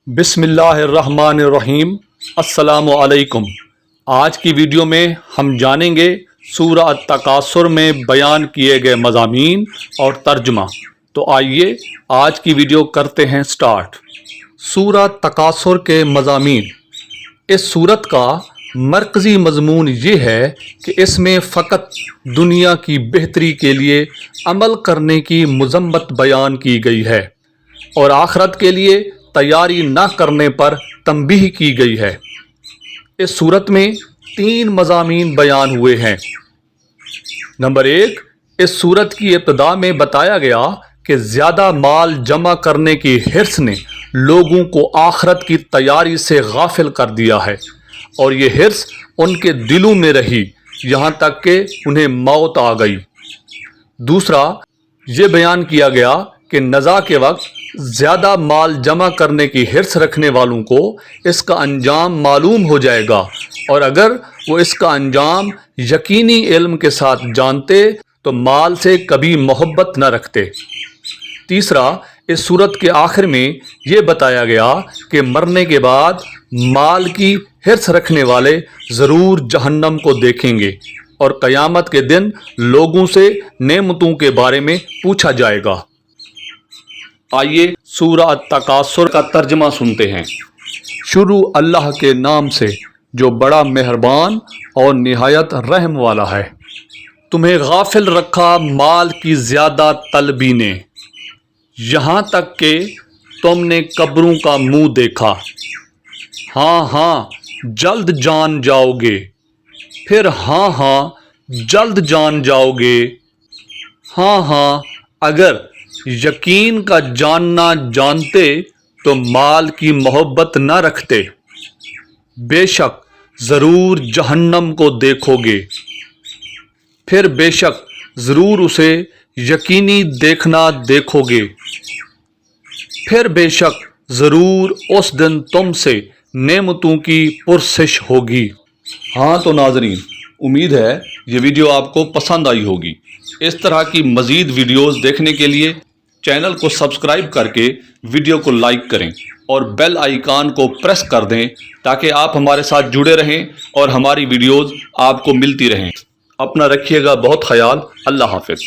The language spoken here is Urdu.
بسم اللہ الرحمن الرحیم۔ السلام علیکم۔ آج کی ویڈیو میں ہم جانیں گے سورہ التکاثر میں بیان کیے گئے مضامین اور ترجمہ۔ تو آئیے آج کی ویڈیو کرتے ہیں سٹارٹ۔ سورہ تکاثر کے مضامین۔ اس سورت کا مرکزی مضمون یہ ہے کہ اس میں فقط دنیا کی بہتری کے لیے عمل کرنے کی مذمت بیان کی گئی ہے اور آخرت کے لیے تیاری نہ کرنے پر تنبیہ کی گئی ہے۔ اس سورت میں 3 مضامین بیان ہوئے ہیں۔ نمبر 1، اس سورت کی ابتدا میں بتایا گیا کہ زیادہ مال جمع کرنے کی حرص نے لوگوں کو آخرت کی تیاری سے غافل کر دیا ہے اور یہ حرص ان کے دلوں میں رہی یہاں تک کہ انہیں موت آ گئی۔ دوسرا، یہ بیان کیا گیا کہ نزاع کے وقت زیادہ مال جمع کرنے کی حرص رکھنے والوں کو اس کا انجام معلوم ہو جائے گا، اور اگر وہ اس کا انجام یقینی علم کے ساتھ جانتے تو مال سے کبھی محبت نہ رکھتے۔ تیسرا، اس سورت کے آخر میں یہ بتایا گیا کہ مرنے کے بعد مال کی حرص رکھنے والے ضرور جہنم کو دیکھیں گے اور قیامت کے دن لوگوں سے نعمتوں کے بارے میں پوچھا جائے گا۔ آئیے سورہ التکاثر کا ترجمہ سنتے ہیں۔ شروع اللہ کے نام سے جو بڑا مہربان اور نہایت رحم والا ہے۔ تمہیں غافل رکھا مال کی زیادہ طلبی نے، یہاں تک کہ تم نے قبروں کا منہ دیکھا۔ ہاں ہاں جلد جان جاؤ گے، پھر ہاں ہاں جلد جان جاؤ گے۔ ہاں ہاں اگر یقین کا جاننا جانتے تو مال کی محبت نہ رکھتے۔ بے شک ضرور جہنم کو دیکھو گے، پھر بے شک ضرور اسے یقینی دیکھنا دیکھو گے، پھر بے شک ضرور اس دن تم سے نعمتوں کی پرسش ہوگی۔ ہاں تو ناظرین، امید ہے یہ ویڈیو آپ کو پسند آئی ہوگی۔ اس طرح کی مزید ویڈیوز دیکھنے کے لیے چینل کو سبسکرائب کر کے ویڈیو کو لائک کریں اور بیل آئیکن کو پریس کر دیں تاکہ آپ ہمارے ساتھ جڑے رہیں اور ہماری ویڈیوز آپ کو ملتی رہیں۔ اپنا رکھیے گا بہت خیال۔ اللہ حافظ۔